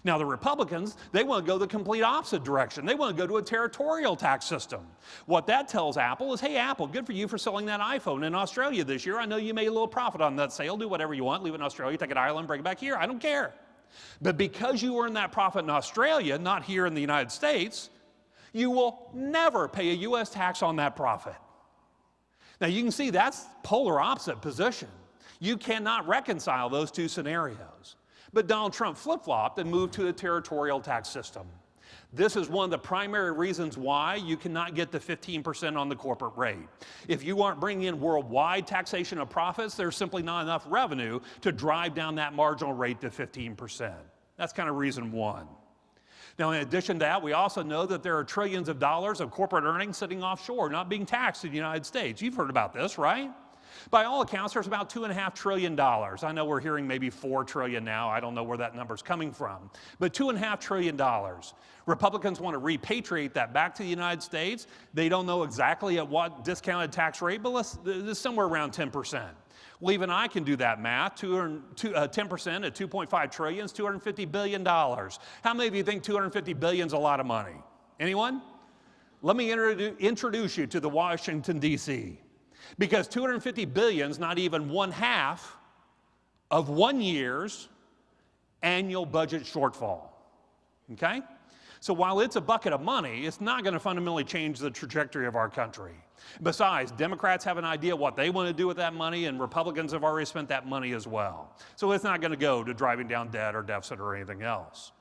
Now, the Republicans, they want to go the complete opposite direction. They want to go to a territorial tax system. What that tells Apple is, hey, Apple, good for you for selling that iPhone in Australia this year. I know you made a little profit on that sale. Do whatever you want. Leave it in Australia, take it to Ireland, bring it back here. I don't care. But because you earned that profit in Australia, not here in the United States, you will never pay a U.S. tax on that profit. Now, you can see that's polar opposite position. You cannot reconcile those two scenarios. But Donald Trump flip-flopped and moved to a territorial tax system. This is one of the primary reasons why you cannot get to 15% on the corporate rate. If you aren't bringing in worldwide taxation of profits, there's simply not enough revenue to drive down that marginal rate to 15%. That's kind of reason one. Now, in addition to that, we also know that there are trillions of dollars of corporate earnings sitting offshore, not being taxed in the United States. You've heard about this, right? By all accounts, there's about $2.5 trillion. I know we're hearing maybe $4 trillion now. I don't know where that number's coming from. But $2.5 trillion. Republicans want to repatriate that back to the United States. They don't know exactly at what discounted tax rate, but it's somewhere around 10%. Well, even I can do that math. 10% at $2.5 trillion is $250 billion. How many of you think $250 billion is a lot of money? Anyone? Let me introduce you to the Washington, D.C. Because $250 billion is not even 1/2 of 1 year's annual budget shortfall, okay? So while it's a bucket of money, it's not going to fundamentally change the trajectory of our country. Besides, Democrats have an idea what they want to do with that money, and Republicans have already spent that money as well. So it's not going to go to driving down debt or deficit or anything else.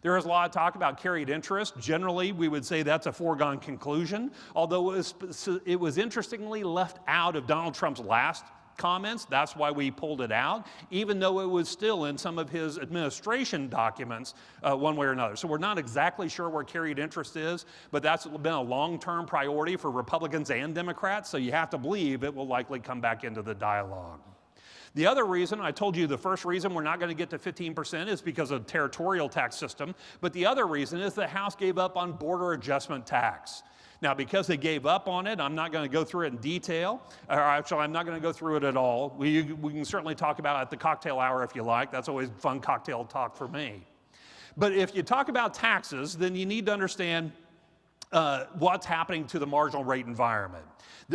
There is a lot of talk about carried interest. Generally, we would say that's a foregone conclusion, although it was interestingly left out of Donald Trump's last comments. That's why we pulled it out, even though it was still in some of his administration documents one way or another. So we're not exactly sure where carried interest is, but that's been a long-term priority for Republicans and Democrats, so you have to believe it will likely come back into the dialogue. The other reason, I told you the first reason we're not going to get to 15% is because of the territorial tax system, but the other reason is the House gave up on border adjustment tax. Now, because they gave up on it, I'm not going to go through it in detail, or actually, I'm not going to go through it at all. We can certainly talk about it at the cocktail hour if you like. That's always fun cocktail talk for me. But if you talk about taxes, then you need to understand what's happening to the marginal rate environment.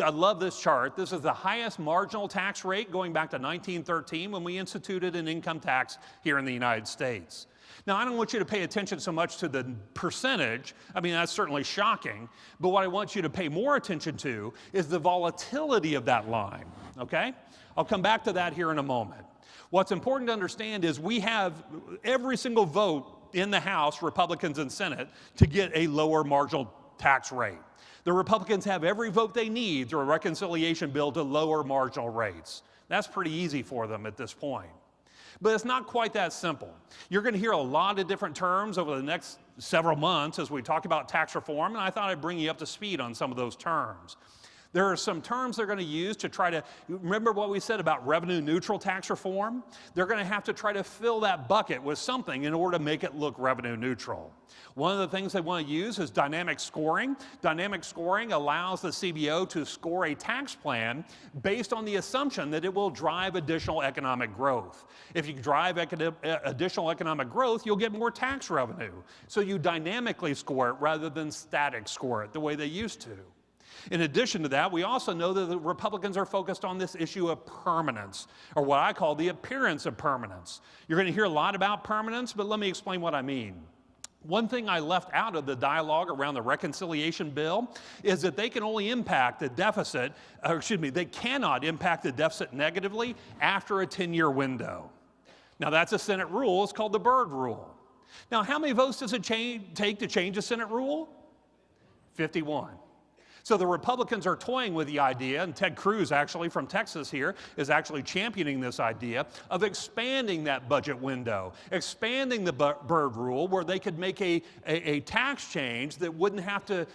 I love this chart. This is the highest marginal tax rate going back to 1913 when we instituted an income tax here in the United States. Now, I don't want you to pay attention so much to the percentage. I mean, that's certainly shocking. But what I want you to pay more attention to is the volatility of that line, okay? I'll come back to that here in a moment. What's important to understand is we have every single vote in the House, Republicans and Senate, to get a lower marginal tax rate. The Republicans have every vote they need through a reconciliation bill to lower marginal rates. That's pretty easy for them at this point. But it's not quite that simple. You're going to hear a lot of different terms over the next several months as we talk about tax reform, and I thought I'd bring you up to speed on some of those terms. There are some terms they're going to use to try to, remember what we said about revenue neutral tax reform? They're going to have to try to fill that bucket with something in order to make it look revenue neutral. One of the things they want to use is dynamic scoring. Dynamic scoring allows the CBO to score a tax plan based on the assumption that it will drive additional economic growth. If you drive additional economic growth, you'll get more tax revenue. So you dynamically score it rather than static score it the way they used to. In addition to that, we also know that the Republicans are focused on this issue of permanence, or what I call the appearance of permanence. You're going to hear a lot about permanence, but let me explain what I mean. One thing I left out of the dialogue around the reconciliation bill is that they can only impact the deficit, they cannot impact the deficit negatively after a 10-year window. Now that's a Senate rule, it's called the Byrd Rule. Now how many votes does it take to change a Senate rule? 51. So the Republicans are toying with the idea, and Ted Cruz actually from Texas here is actually championing this idea of expanding that budget window, expanding the Byrd Rule where they could make a tax change that wouldn't have to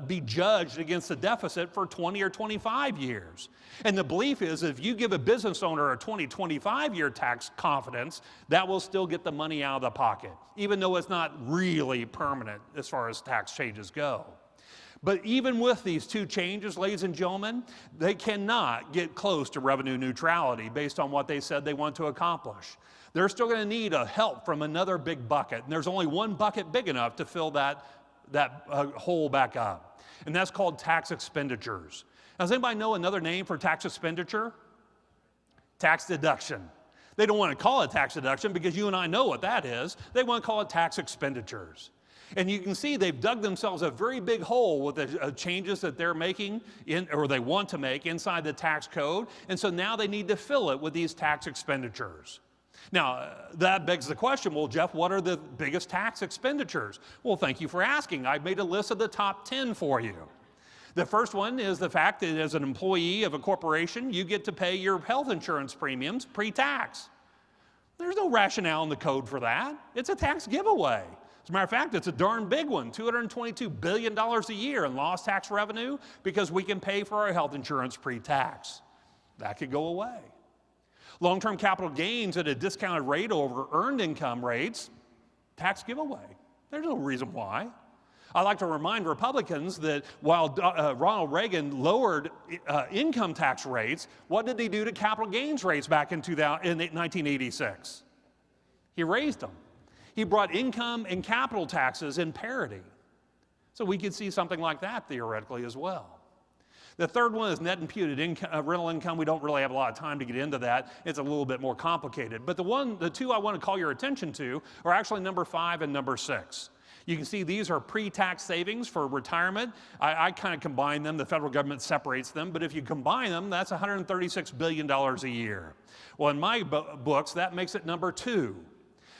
be judged against the deficit for 20 or 25 years. And the belief is if you give a business owner a 20, 25-year tax confidence, that will still get the money out of the pocket, even though it's not really permanent as far as tax changes go. But even with these two changes, ladies and gentlemen, they cannot get close to revenue neutrality based on what they said they want to accomplish. They're still going to need help from another big bucket, and there's only one bucket big enough to fill that hole back up, and that's called tax expenditures. Now, does anybody know another name for tax expenditure? Tax deduction. They don't want to call it tax deduction because you and I know what that is. They want to call it tax expenditures. And you can see they've dug themselves a very big hole with the changes that they're making or they want to make inside the tax code. And so now they need to fill it with these tax expenditures. Now, that begs the question, well, Jeff, what are the biggest tax expenditures? Well, thank you for asking. I've made a list of the top 10 for you. The first one is the fact that as an employee of a corporation, you get to pay your health insurance premiums pre-tax. There's no rationale in the code for that. It's a tax giveaway. As a matter of fact, it's a darn big one, $222 billion a year in lost tax revenue because we can pay for our health insurance pre-tax. That could go away. Long-term capital gains at a discounted rate over earned income rates, tax giveaway. There's no reason why. I like to remind Republicans that while Ronald Reagan lowered income tax rates, what did he do to capital gains rates back in 1986? He raised them. He brought income and capital taxes in parity. So we could see something like that theoretically as well. The third one is net imputed rental income. We don't really have a lot of time to get into that. It's a little bit more complicated. But the two I want to call your attention to are actually number 5 and number 6. You can see these are pre-tax savings for retirement. I kind of combine them. The federal government separates them. But if you combine them, that's $136 billion a year. Well, in my books, that makes it number 2.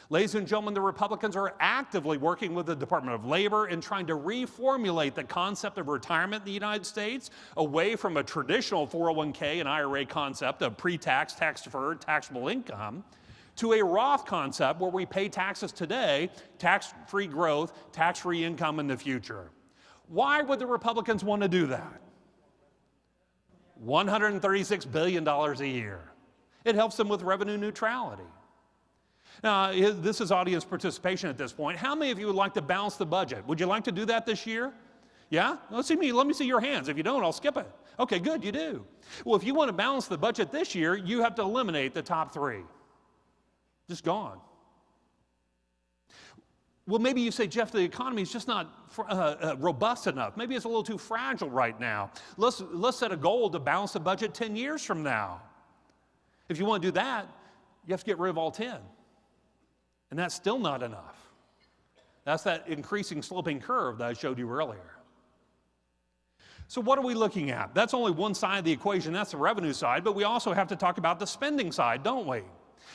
Ladies and gentlemen, the Republicans are actively working with the Department of Labor and trying to reformulate the concept of retirement in the United States away from a traditional 401k and IRA concept of pre-tax, tax-deferred, taxable income to a Roth concept where we pay taxes today, tax-free growth, tax-free income in the future. Why would the Republicans want to do that? $136 billion a year. It helps them with revenue neutrality. Now, this is audience participation at this point. How many of you would like to balance the budget? Would you like to do that this year? Yeah? Let me see your hands. If you don't, I'll skip it. Okay, good, you do. Well, if you want to balance the budget this year, you have to eliminate the top 3. Just gone. Well, maybe you say, Jeff, the economy is just not robust enough. Maybe it's a little too fragile right now. Let's set a goal to balance the budget 10 years from now. If you want to do that, you have to get rid of all 10. And that's still not enough. That's that increasing sloping curve that I showed you earlier. So what are we looking at? That's only one side of the equation. That's the revenue side. But we also have to talk about the spending side, don't we?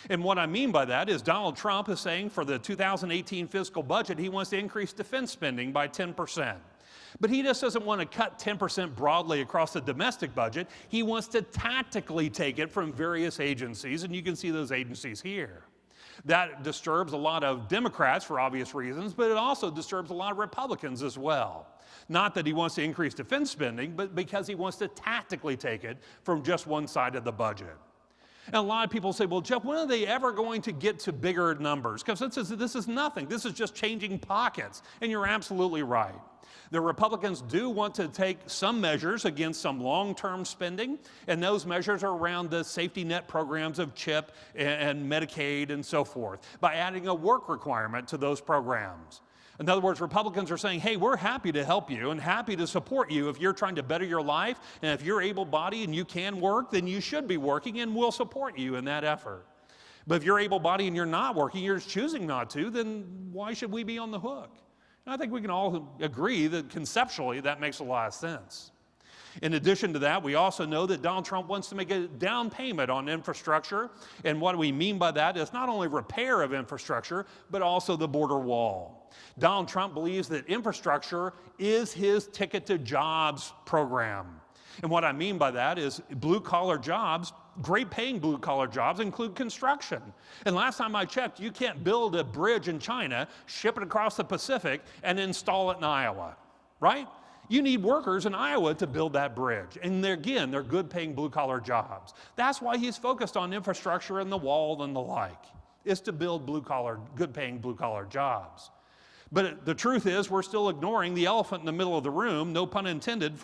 And what I mean by that is Donald Trump is saying for the 2018 fiscal budget, he wants to increase defense spending by 10%. But he just doesn't want to cut 10% broadly across the domestic budget. He wants to tactically take it from various agencies, and you can see those agencies here. That disturbs a lot of Democrats for obvious reasons, but it also disturbs a lot of Republicans as well. Not that he wants to increase defense spending, but because he wants to tactically take it from just one side of the budget. And a lot of people say, well, Jeff, when are they ever going to get to bigger numbers? Because this is nothing. This is just changing pockets. And you're absolutely right. The Republicans do want to take some measures against some long-term spending, and those measures are around the safety net programs of CHIP and Medicaid and so forth, by adding a work requirement to those programs. In other words, Republicans are saying, hey, we're happy to help you and happy to support you if you're trying to better your life, and if you're able-bodied and you can work, then you should be working, and we'll support you in that effort. But if you're able-bodied and you're not working, you're choosing not to, then why should we be on the hook? And I think we can all agree that conceptually that makes a lot of sense. In addition to that, we also know that Donald Trump wants to make a down payment on infrastructure. And what we mean by that is not only repair of infrastructure, but also the border wall. Donald Trump believes that infrastructure is his ticket to jobs program. And what I mean by that is blue-collar jobs, great-paying blue-collar jobs, include construction. And last time I checked, you can't build a bridge in China, ship it across the Pacific, and install it in Iowa, right? You need workers in Iowa to build that bridge. And they're good-paying blue-collar jobs. That's why he's focused on infrastructure and the wall and the like, is to build good-paying blue-collar jobs. But the truth is, we're still ignoring the elephant in the middle of the room, no pun intended,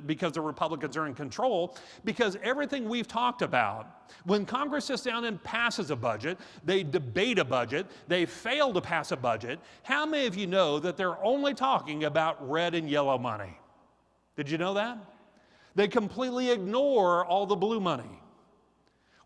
because the Republicans are in control, because everything we've talked about, when Congress sits down and passes a budget, they debate a budget, they fail to pass a budget, how many of you know that they're only talking about red and yellow money? Did you know that? They completely ignore all the blue money.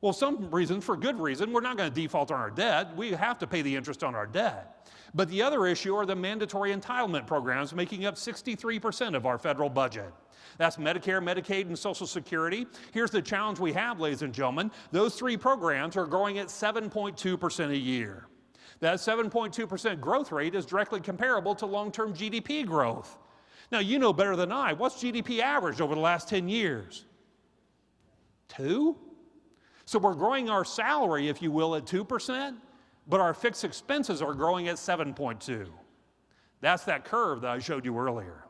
Well, some reason, for good reason, we're not going to default on our debt. We have to pay the interest on our debt. But the other issue are the mandatory entitlement programs, making up 63% of our federal budget. That's Medicare, Medicaid, and Social Security. Here's the challenge we have, ladies and gentlemen. Those three programs are growing at 7.2% a year. That 7.2% growth rate is directly comparable to long-term GDP growth. Now, you know better than I. What's GDP averaged over the last 10 years? 2? So we're growing our salary, if you will, at 2%, but our fixed expenses are growing at 7.2. That's that curve that I showed you earlier.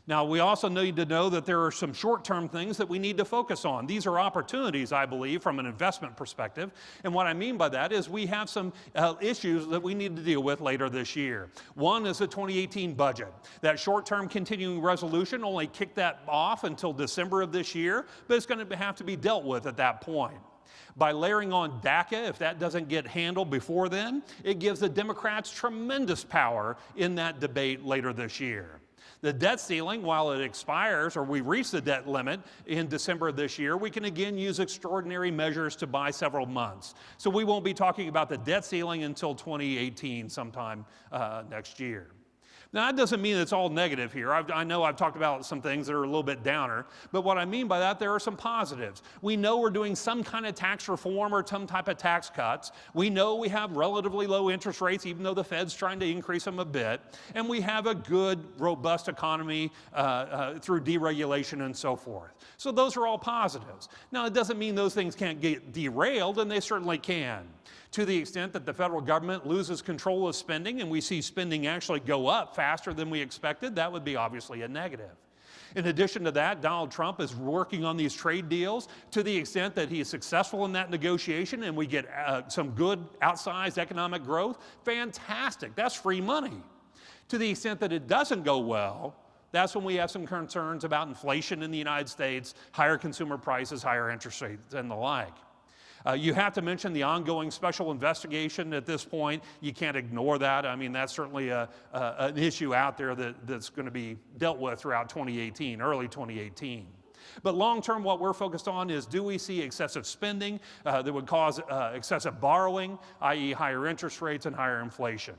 Now, we also need to know that there are some short-term things that we need to focus on. These are opportunities, I believe, from an investment perspective. And what I mean by that is we have some issues that we need to deal with later this year. One is the 2018 budget. That short-term continuing resolution only kicked that off until December of this year, but it's going to have to be dealt with at that point. By layering on DACA, if that doesn't get handled before then, it gives the Democrats tremendous power in that debate later this year. The debt ceiling, while it expires or we reach the debt limit in December of this year, we can again use extraordinary measures to buy several months. So we won't be talking about the debt ceiling until 2018 sometime next year. Now, that doesn't mean it's all negative here. I know I've talked about some things that are a little bit downer, but what I mean by that, there are some positives. We know we're doing some kind of tax reform or some type of tax cuts. We know we have relatively low interest rates, even though the Fed's trying to increase them a bit. And we have a good, robust economy through deregulation and so forth. So those are all positives. Now, it doesn't mean those things can't get derailed, and they certainly can. To the extent that the federal government loses control of spending and we see spending actually go up faster than we expected, that would be obviously a negative. In addition to that, Donald Trump is working on these trade deals to the extent that he is successful in that negotiation and we get some good outsized economic growth. Fantastic. That's free money. To the extent that it doesn't go well, that's when we have some concerns about inflation in the United States, higher consumer prices, higher interest rates, and the like. You have to mention the ongoing special investigation at this point. You can't ignore that. I mean, that's certainly an issue out there that's going to be dealt with throughout 2018, early 2018. But long-term, what we're focused on is, do we see excessive spending that would cause excessive borrowing, i.e. higher interest rates and higher inflation?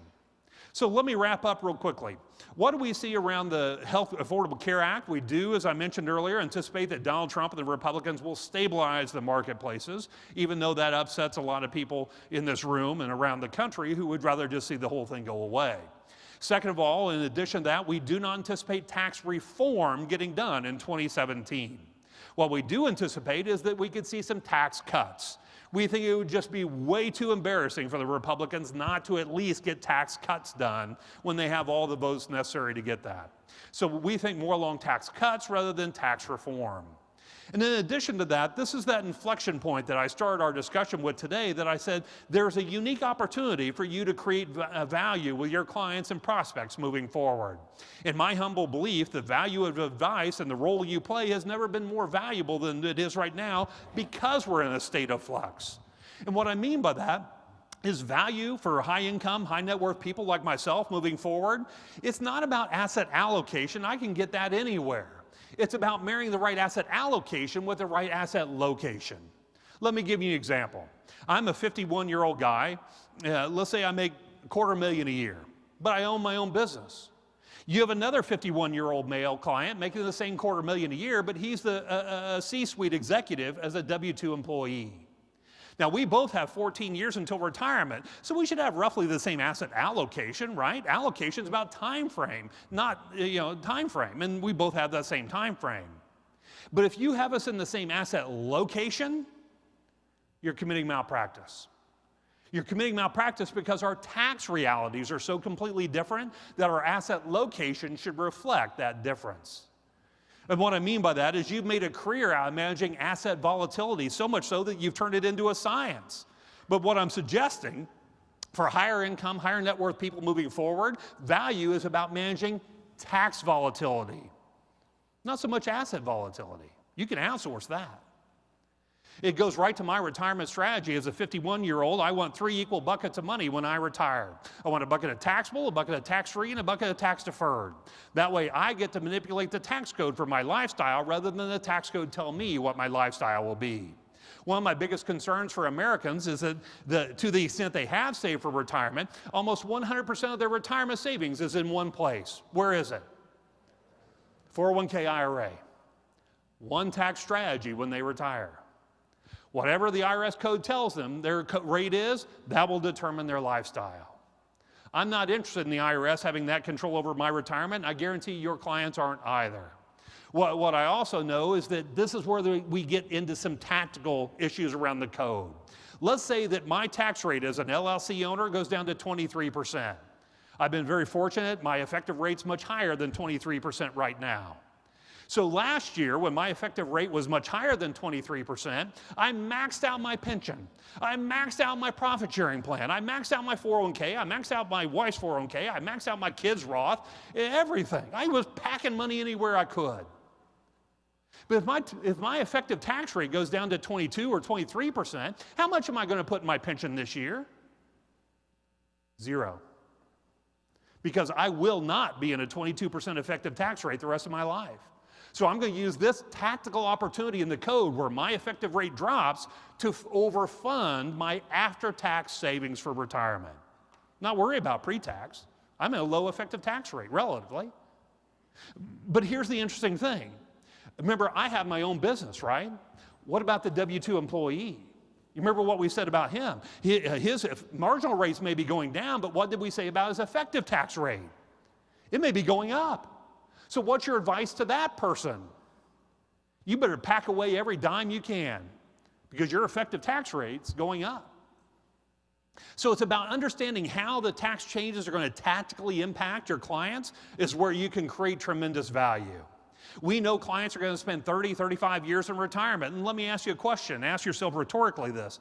So let me wrap up real quickly. What do we see around the Health Affordable Care Act? We do, as I mentioned earlier, anticipate that Donald Trump and the Republicans will stabilize the marketplaces, even though that upsets a lot of people in this room and around the country who would rather just see the whole thing go away. Second of all, in addition to that, we do not anticipate tax reform getting done in 2017. What we do anticipate is that we could see some tax cuts. We think it would just be way too embarrassing for the Republicans not to at least get tax cuts done when they have all the votes necessary to get that. So we think more along tax cuts rather than tax reform. And in addition to that, this is that inflection point that I started our discussion with today, that I said there's a unique opportunity for you to create value with your clients and prospects moving forward. In my humble belief, the value of advice and the role you play has never been more valuable than it is right now, because we're in a state of flux. And what I mean by that is value for high income, high net worth people like myself moving forward. It's not about asset allocation. I can get that anywhere. It's about marrying the right asset allocation with the right asset location. Let me give you an example. I'm a 51-year-old guy. Let's say I make $250,000 a year, but I own my own business. You have another 51-year-old male client making the same $250,000 a year, but he's the C-suite executive as a W-2 employee. Now, we both have 14 years until retirement, so we should have roughly the same asset allocation, right? Allocation is about time frame, not time frame, and we both have that same time frame. But if you have us in the same asset location, you're committing malpractice. You're committing malpractice because our tax realities are so completely different that our asset location should reflect that difference. And what I mean by that is you've made a career out of managing asset volatility, so much so that you've turned it into a science. But what I'm suggesting for higher income, higher net worth people moving forward, value is about managing tax volatility, not so much asset volatility. You can outsource that. It goes right to my retirement strategy. As a 51-year-old, I want 3 equal buckets of money when I retire. I want a bucket of taxable, a bucket of tax-free, and a bucket of tax-deferred. That way, I get to manipulate the tax code for my lifestyle rather than the tax code tell me what my lifestyle will be. One of my biggest concerns for Americans is that to the extent they have saved for retirement, almost 100% of their retirement savings is in one place. Where is it? 401k IRA. One tax strategy when they retire. Whatever the IRS code tells them their rate is, that will determine their lifestyle. I'm not interested in the IRS having that control over my retirement. I guarantee your clients aren't either. What I also know is that this is where we get into some tactical issues around the code. Let's say that my tax rate as an LLC owner goes down to 23%. I've been very fortunate. My effective rate's much higher than 23% right now. So last year, when my effective rate was much higher than 23%, I maxed out my pension. I maxed out my profit sharing plan. I maxed out my 401k. I maxed out my wife's 401k. I maxed out my kids' Roth, everything. I was packing money anywhere I could. But if my effective tax rate goes down to 22 or 23%, how much am I going to put in my pension this year? 0. Because I will not be in a 22% effective tax rate the rest of my life. So I'm going to use this tactical opportunity in the code where my effective rate drops to overfund my after-tax savings for retirement. Not worry about pre-tax. I'm at a low effective tax rate, relatively. But here's the interesting thing. Remember, I have my own business, right? What about the W-2 employee? You remember what we said about him? His marginal rates may be going down, but what did we say about his effective tax rate? It may be going up. So what's your advice to that person? You better pack away every dime you can because your effective tax rate's going up. So it's about understanding how the tax changes are going to tactically impact your clients is where you can create tremendous value. We know clients are going to spend 30, 35 years in retirement. And let me ask you a question. Ask yourself rhetorically this.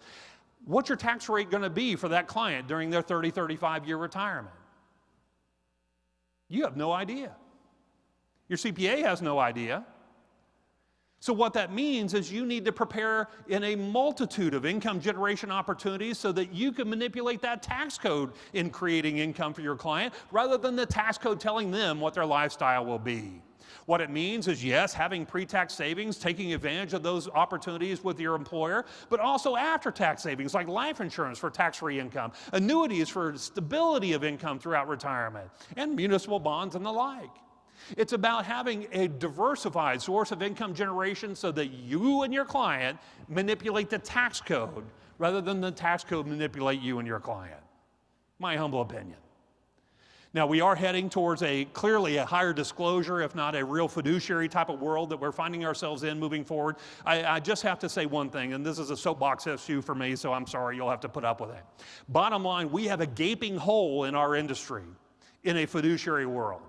What's your tax rate going to be for that client during their 30, 35-year retirement? You have no idea. Your CPA has no idea. So what that means is you need to prepare in a multitude of income generation opportunities so that you can manipulate that tax code in creating income for your client rather than the tax code telling them what their lifestyle will be. What it means is, yes, having pre-tax savings, taking advantage of those opportunities with your employer, but also after-tax savings like life insurance for tax-free income, annuities for stability of income throughout retirement, and municipal bonds and the like. It's about having a diversified source of income generation so that you and your client manipulate the tax code rather than the tax code manipulate you and your client. My humble opinion. Now, we are heading towards clearly a higher disclosure, if not a real fiduciary type of world that we're finding ourselves in moving forward. I just have to say one thing, and this is a soapbox issue for me, so I'm sorry, you'll have to put up with it. Bottom line, we have a gaping hole in our industry in a fiduciary world.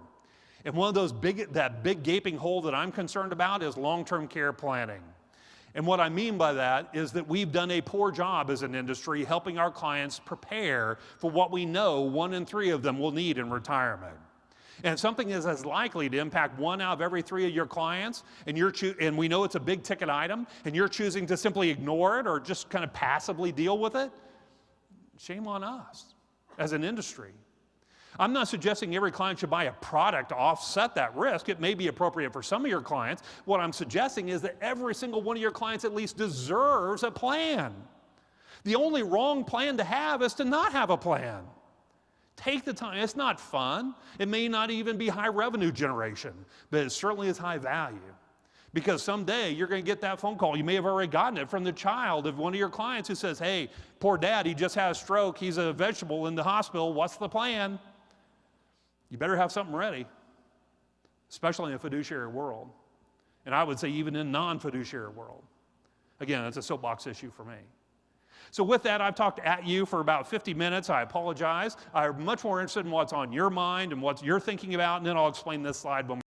And one of those that big gaping hole that I'm concerned about is long-term care planning. And what I mean by that is that we've done a poor job as an industry helping our clients prepare for what we know 1 in 3 of them will need in retirement. And something is as likely to impact 1 out of every 3 of your clients, and we know it's a big ticket item, and you're choosing to simply ignore it or just kind of passively deal with it, shame on us as an industry. I'm not suggesting every client should buy a product to offset that risk. It may be appropriate for some of your clients. What I'm suggesting is that every single one of your clients at least deserves a plan. The only wrong plan to have is to not have a plan. Take the time. It's not fun. It may not even be high revenue generation, but it certainly is high value. Because someday you're going to get that phone call. You may have already gotten it from the child of one of your clients who says, hey, poor dad, he just had a stroke. He's a vegetable in the hospital. What's the plan? You better have something ready, especially in a fiduciary world. And I would say even in non-fiduciary world. Again, it's a soapbox issue for me. So with that, I've talked at you for about 50 minutes. I apologize. I'm much more interested in what's on your mind and what you're thinking about, and then I'll explain this slide when